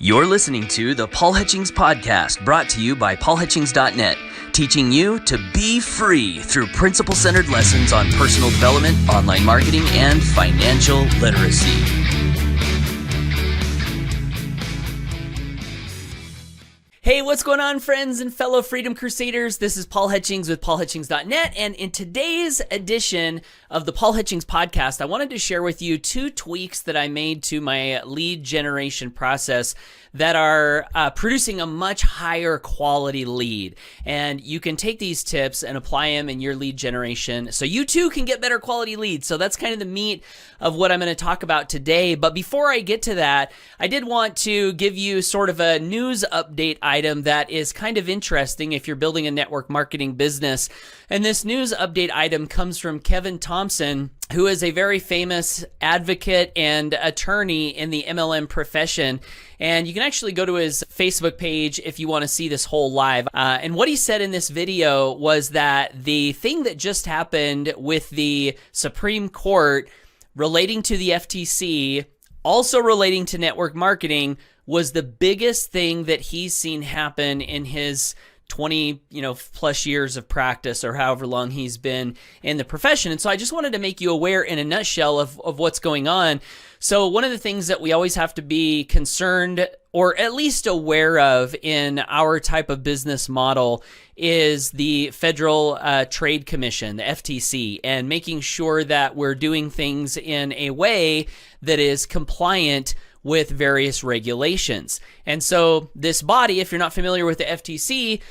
You're listening to the Paul Hutchings Podcast, brought to you by paulhutchings.net, teaching you to be free through principle-centered lessons on personal development, online marketing, and financial literacy. Hey, what's going on, friends and fellow Freedom Crusaders? This is Paul Hutchings with paulhutchings.net, and in today's edition of the Paul Hutchings Podcast, I wanted to share with you 2 tweaks that I made to my lead generation process that are producing a much higher quality lead. And you can take these tips and apply them in your lead generation so you too can get better quality leads. So that's kind of the meat of what I'm going to talk about today. But before I get to that, I did want to give you sort of a news update item that is kind of interesting if you're building a network marketing business. And this news update item comes from Kevin Thompson, who is a very famous advocate and attorney in the MLM profession. And you can actually go to his Facebook page if you want to see this whole live. And what he said in this video was that the thing that just happened with the Supreme Court relating to the FTC, also relating to network marketing, was the biggest thing that he's seen happen in his 20, plus years of practice, or however long he's been in the profession. And so I just wanted to make you aware in a nutshell of what's going on. So one of the things that we always have to be concerned, or at least aware of in our type of business model, is the Federal Trade Commission, the FTC, and making sure that we're doing things in a way that is compliant with various regulations. And so this body, if you're not familiar with the FTC,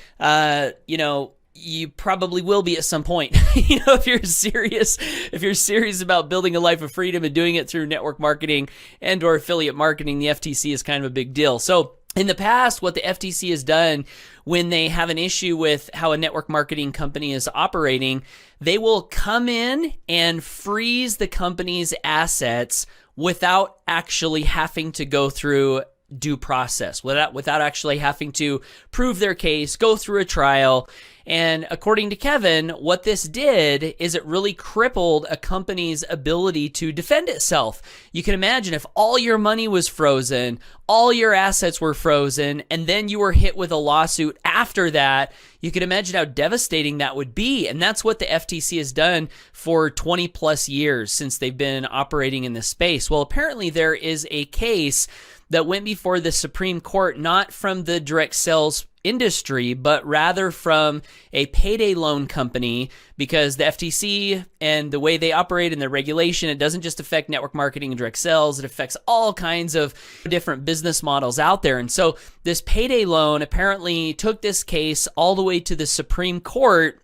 you probably will be at some point. If you're serious about building a life of freedom and doing it through network marketing and or affiliate marketing, the FTC is kind of a big deal. So in the past, what the FTC has done when they have an issue with how a network marketing company is operating, they will come in and freeze the company's assets without actually having to go through due process, without actually having to prove their case, go through a trial. And according to Kevin, what this did is it really crippled a company's ability to defend itself. You can imagine if all your money was frozen, all your assets were frozen, and then you were hit with a lawsuit after that, you can imagine how devastating that would be. And that's what the FTC has done for 20 plus years since they've been operating in this space. Well, apparently there is a case that went before the Supreme Court, not from the direct sales industry, but rather from a payday loan company, because the FTC and the way they operate and the regulation, it doesn't just affect network marketing and direct sales, it affects all kinds of different business models out there. And so this payday loan apparently took this case all the way to the Supreme Court,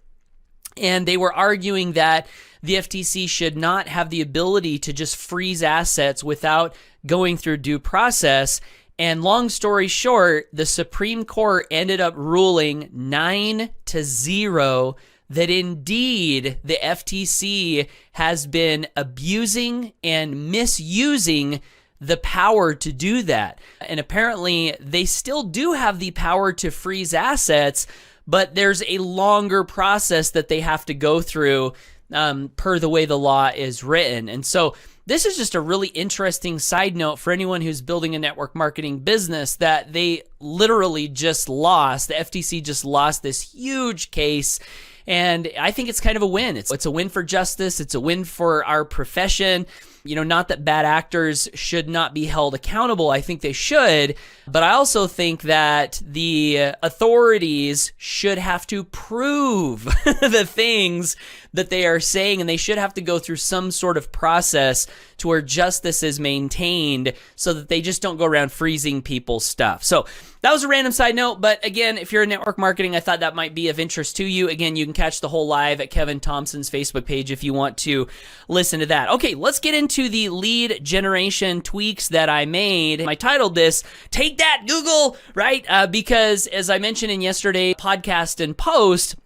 and they were arguing that the FTC should not have the ability to just freeze assets without going through due process. And long story short, the Supreme Court ended up ruling 9-0 that indeed the FTC has been abusing and misusing the power to do that. And apparently they still do have the power to freeze assets, but there's a longer process that they have to go through per the way the law is written. And so this is just a really interesting side note for anyone who's building a network marketing business, that they literally just lost. The FTC just lost this huge case. And I think it's kind of a win. It's a win for justice. It's a win for our profession. Not that bad actors should not be held accountable. I think they should. But I also think that the authorities should have to prove the things that they are saying, and they should have to go through some sort of process to where justice is maintained so that they just don't go around freezing people's stuff. So that was a random side note, but again, if you're in network marketing, I thought that might be of interest to you. Again, you can catch the whole live at Kevin Thompson's Facebook page if you want to listen to that. Okay, let's get into the lead generation tweaks that I made. I titled this, Take That, Google, right? Because as I mentioned in yesterday's podcast and post,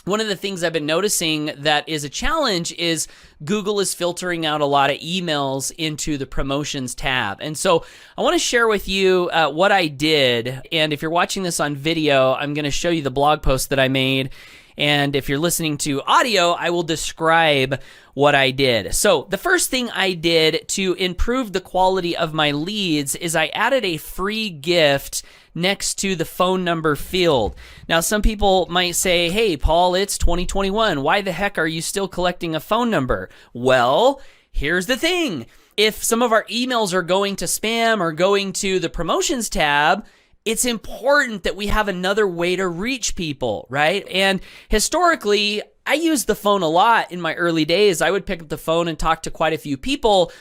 one of the things I've been noticing that is a challenge is Google is filtering out a lot of emails into the promotions tab. And so I want to share with you what I did. And if you're watching this on video, I'm going to show you the blog post that I made. And if you're listening to audio, I will describe what I did. So the first thing I did to improve the quality of my leads is I added a free gift next to the phone number field. Now, some people might say, hey, Paul, it's 2021. Why the heck are you still collecting a phone number? Well, here's the thing. If some of our emails are going to spam or going to the promotions tab, it's important that we have another way to reach people, right? And historically, I used the phone a lot in my early days. I would pick up the phone and talk to quite a few people.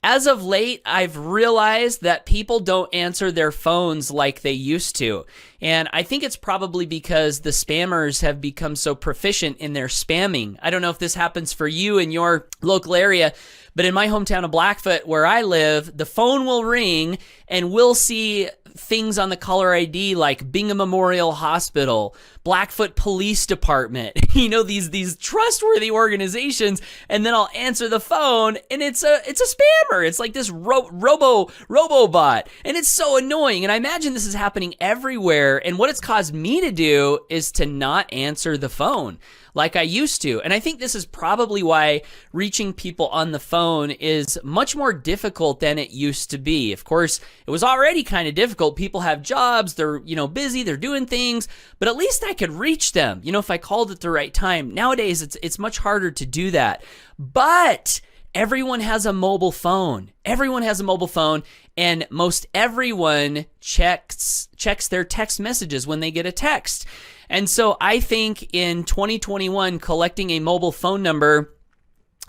As of late, I've realized that people don't answer their phones like they used to. And I think it's probably because the spammers have become so proficient in their spamming. I don't know if this happens for you in your local area, but in my hometown of Blackfoot, where I live, the phone will ring and we'll see things on the caller ID like Bingham Memorial Hospital, Blackfoot Police Department, these trustworthy organizations, and then I'll answer the phone and it's a spammer. It's like this robobot, and it's so annoying. And I imagine this is happening everywhere. And what it's caused me to do is to not answer the phone like I used to. And I think this is probably why reaching people on the phone is much more difficult than it used to be. Of course, it was already kind of difficult. People have jobs, they're, busy, they're doing things, but at least I could reach them, if I called at the right time. Nowadays, it's much harder to do that. But everyone has a mobile phone. Everyone has a mobile phone, and most everyone checks their text messages when they get a text. And so I think in 2021, collecting a mobile phone number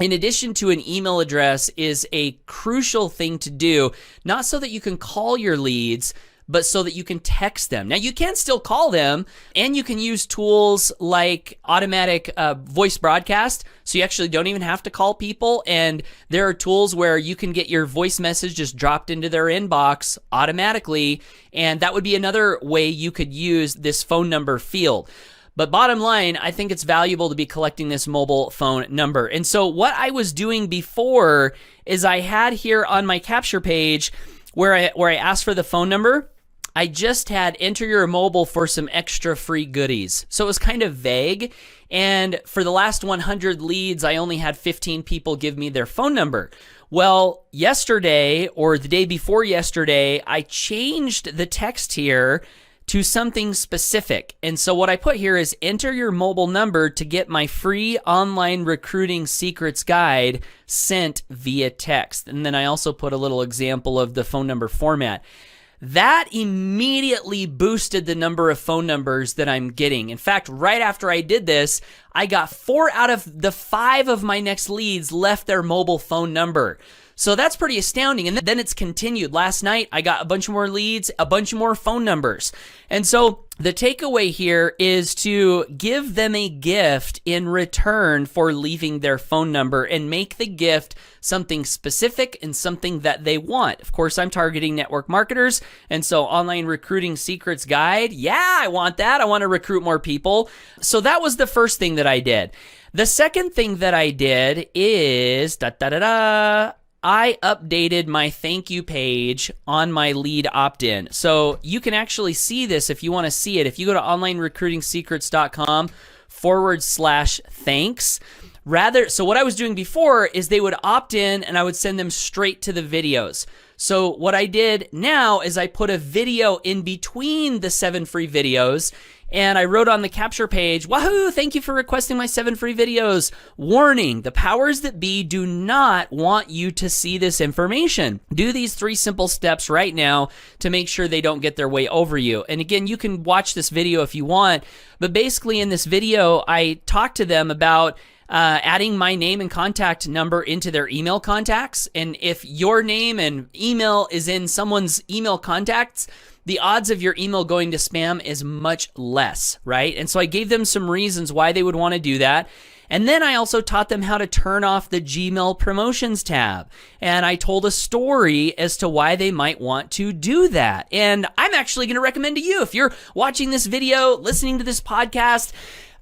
in addition to an email address is a crucial thing to do, not so that you can call your leads, but so that you can text them. Now, you can still call them, and you can use tools like automatic voice broadcast, so you actually don't even have to call people, and there are tools where you can get your voice message just dropped into their inbox automatically, and that would be another way you could use this phone number field. But bottom line, I think it's valuable to be collecting this mobile phone number. And so what I was doing before is I had here on my capture page where I asked for the phone number, I just had enter your mobile for some extra free goodies. So it was kind of vague. And for the last 100 leads, I only had 15 people give me their phone number. Well, yesterday or the day before yesterday, I changed the text here to something specific. And so what I put here is enter your mobile number to get my free online recruiting secrets guide sent via text. And then I also put a little example of the phone number format. That immediately boosted the number of phone numbers that I'm getting. In fact, right after I did this, I got 4 out of the 5 of my next leads left their mobile phone number. So that's pretty astounding. And then it's continued. Last night, I got a bunch more leads, a bunch more phone numbers. And so the takeaway here is to give them a gift in return for leaving their phone number and make the gift something specific and something that they want. Of course, I'm targeting network marketers. And so online recruiting secrets guide. Yeah, I want that. I want to recruit more people. So that was the first thing that I did. The second thing that I did is I updated my thank you page on my lead opt-in. So you can actually see this if you want to see it. If you go to onlinerecruitingsecrets.com/thanks. So what I was doing before is they would opt in and I would send them straight to the videos. So what I did now is I put a video in between the 7 free videos, and I wrote on the capture page, wahoo, thank you for requesting my 7 free videos. Warning, the powers that be do not want you to see this information. Do these 3 simple steps right now to make sure they don't get their way over you. And again, you can watch this video if you want, but basically in this video, I talked to them about adding my name and contact number into their email contacts. And if your name and email is in someone's email contacts, the odds of your email going to spam is much less, right? And so I gave them some reasons why they would want to do that. And then I also taught them how to turn off the Gmail promotions tab. And I told a story as to why they might want to do that. And I'm actually going to recommend to you, if you're watching this video, listening to this podcast,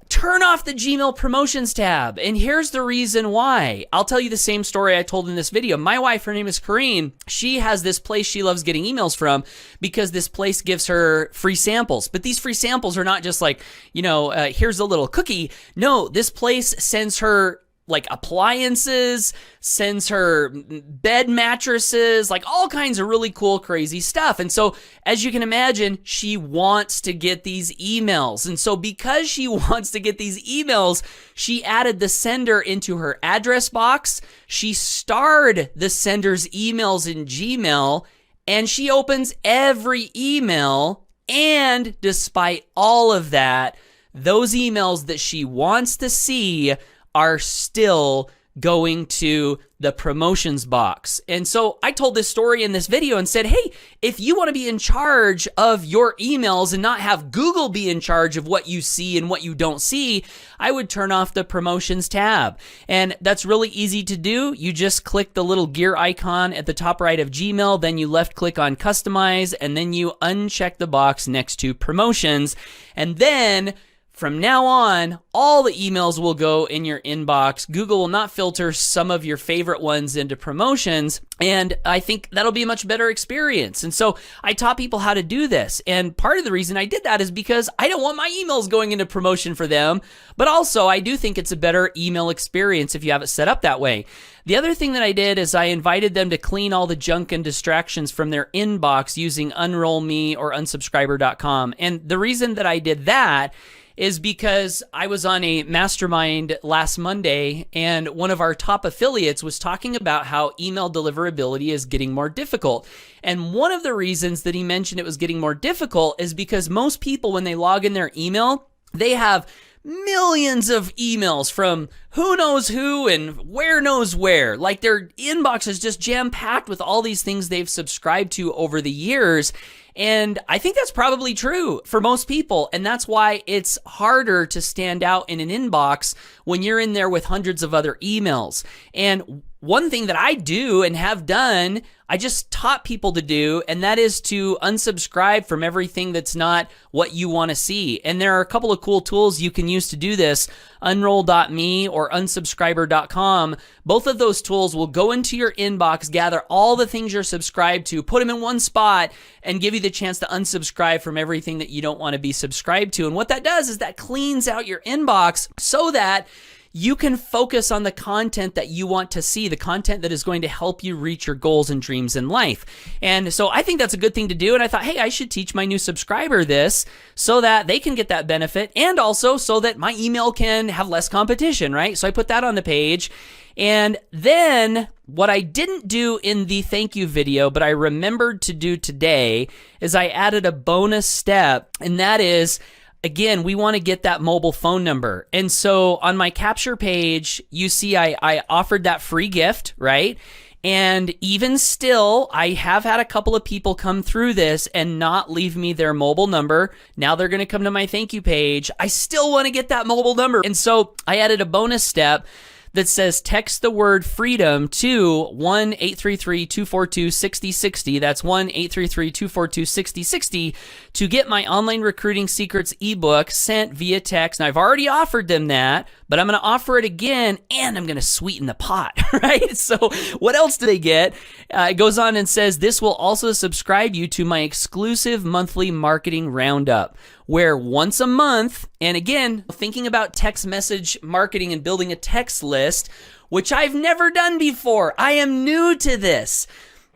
turn off the Gmail promotions tab. And here's the reason why. I'll tell you the same story I told in this video. My wife, her name is Corrine. She has this place she loves getting emails from because this place gives her free samples. But these free samples are not just like, here's a little cookie. No, this place sends her like appliances, sends her bed mattresses, like all kinds of really cool, crazy stuff. And so, as you can imagine, she wants to get these emails. And so because she wants to get these emails, she added the sender into her address box. She starred the sender's emails in Gmail, and she opens every email. And despite all of that, those emails that she wants to see are still going to the promotions box. And so I told this story in this video and said, hey, if you want to be in charge of your emails and not have Google be in charge of what you see and what you don't see, I would turn off the promotions tab. And that's really easy to do. You just click the little gear icon at the top right of Gmail, then you left click on customize, and then you uncheck the box next to promotions. And then from now on, all the emails will go in your inbox. Google will not filter some of your favorite ones into promotions, and I think that'll be a much better experience. And so I taught people how to do this, and part of the reason I did that is because I don't want my emails going into promotion for them, but also I do think it's a better email experience if you have it set up that way. The other thing that I did is I invited them to clean all the junk and distractions from their inbox using UnrollMe or unsubscriber.com. And the reason that I did that is because I was on a mastermind last Monday, and one of our top affiliates was talking about how email deliverability is getting more difficult. And one of the reasons that he mentioned it was getting more difficult is because most people, when they log in their email, they have millions of emails from who knows who and where knows where. Like their inbox is just jam-packed with all these things they've subscribed to over the years. And I think that's probably true for most people. And that's why it's harder to stand out in an inbox when you're in there with hundreds of other emails. And one thing that I do and have done, I just taught people to do, and that is to unsubscribe from everything that's not what you want to see. And there are a couple of cool tools you can use to do this. Unroll.me or unsubscriber.com. Both of those tools will go into your inbox, gather all the things you're subscribed to, put them in one spot, and give you the chance to unsubscribe from everything that you don't want to be subscribed to. And what that does is that cleans out your inbox so that you can focus on the content that you want to see, the content that is going to help you reach your goals and dreams in life. And so I think that's a good thing to do. And I thought, hey, I should teach my new subscriber this so that they can get that benefit, and also so that my email can have less competition, right? So I put that on the page. And then what I didn't do in the thank you video, but I remembered to do today, is I added a bonus step, and that is, again, we want to get that mobile phone number. And so on my capture page, you see I offered that free gift, right? And even still, I have had a couple of people come through this and not leave me their mobile number. Now they're going to come to my thank you page. I still want to get that mobile number. And so I added a bonus step that says text the word freedom to 1-833-242-6060. That's 1-833-242-6060 to get my online recruiting secrets ebook sent via text. Now, I've already offered them that, but I'm going to offer it again, and I'm going to sweeten the pot, right? So what else do they get? It goes on and says, this will also subscribe you to my exclusive monthly marketing roundup, where once a month, and again, thinking about text message marketing and building a text list, which I've never done before. I am new to this,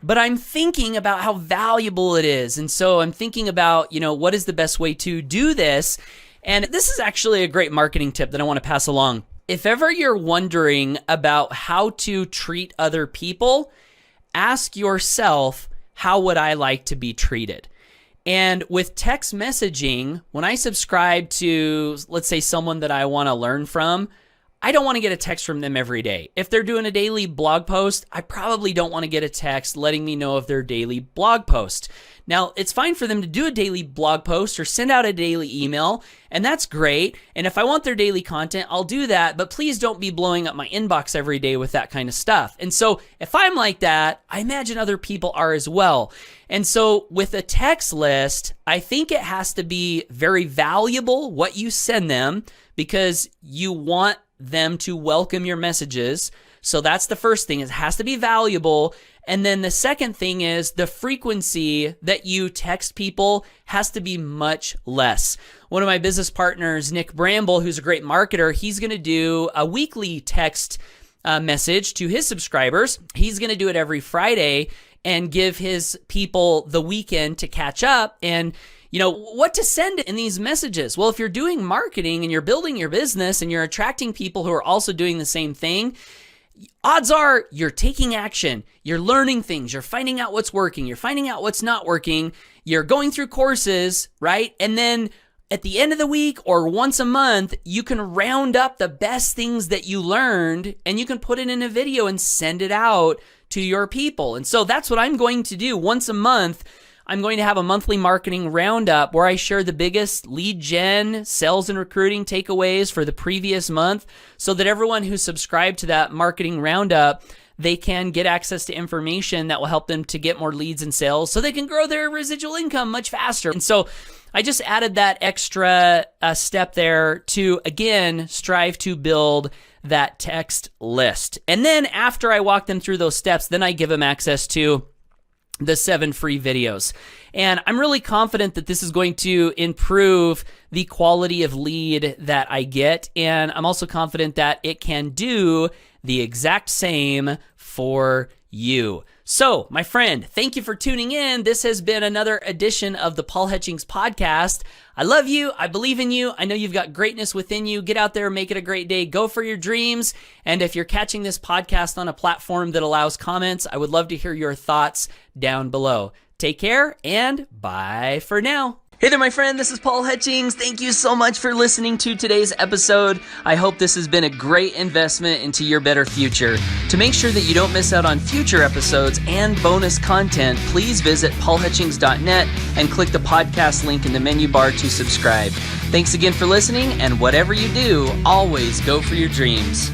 but I'm thinking about how valuable it is. And so I'm thinking about, what is the best way to do this? And this is actually a great marketing tip that I want to pass along. If ever you're wondering about how to treat other people, ask yourself, how would I like to be treated? And with text messaging, when I subscribe to, let's say, someone that I want to learn from, I don't want to get a text from them every day. If they're doing a daily blog post, I probably don't want to get a text letting me know of their daily blog post. Now, it's fine for them to do a daily blog post or send out a daily email, and that's great. And if I want their daily content, I'll do that, but please don't be blowing up my inbox every day with that kind of stuff. And so if I'm like that, I imagine other people are as well. And so with a text list, I think it has to be very valuable what you send them, because you want them to welcome your messages. So that's the first thing. It has to be valuable. And then the second thing is the frequency that you text people has to be much less. One of my business partners, Nick Bramble, who's a great marketer, he's going to do a weekly text message to his subscribers. He's going to do it every Friday and give his people the weekend to catch up and what to send in these messages. Well, if you're doing marketing and you're building your business and you're attracting people who are also doing the same thing, odds are you're taking action, you're learning things, you're finding out what's working, you're finding out what's not working, you're going through courses, right? And then at the end of the week or once a month, you can round up the best things that you learned and you can put it in a video and send it out to your people. And so that's what I'm going to do. Once a month, I'm going to have a monthly marketing roundup where I share the biggest lead gen, sales and recruiting takeaways for the previous month so that everyone who subscribed to that marketing roundup, they can get access to information that will help them to get more leads and sales so they can grow their residual income much faster. And so I just added that extra step there to, again, strive to build that text list. And then after I walk them through those steps, then I give them access to the 7 free videos. And I'm really confident that this is going to improve the quality of lead that I get. And I'm also confident that it can do the exact same for you. So, my friend, thank you for tuning in. This has been another edition of the Paul Hutchings Podcast. I love you. I believe in you. I know you've got greatness within you. Get out there, make it a great day. Go for your dreams. And if you're catching this podcast on a platform that allows comments, I would love to hear your thoughts down below. Take care and bye for now. Hey there, my friend. This is Paul Hutchings. Thank you so much for listening to today's episode. I hope this has been a great investment into your better future. To make sure that you don't miss out on future episodes and bonus content, please visit paulhutchings.net and click the podcast link in the menu bar to subscribe. Thanks again for listening, and whatever you do, always go for your dreams.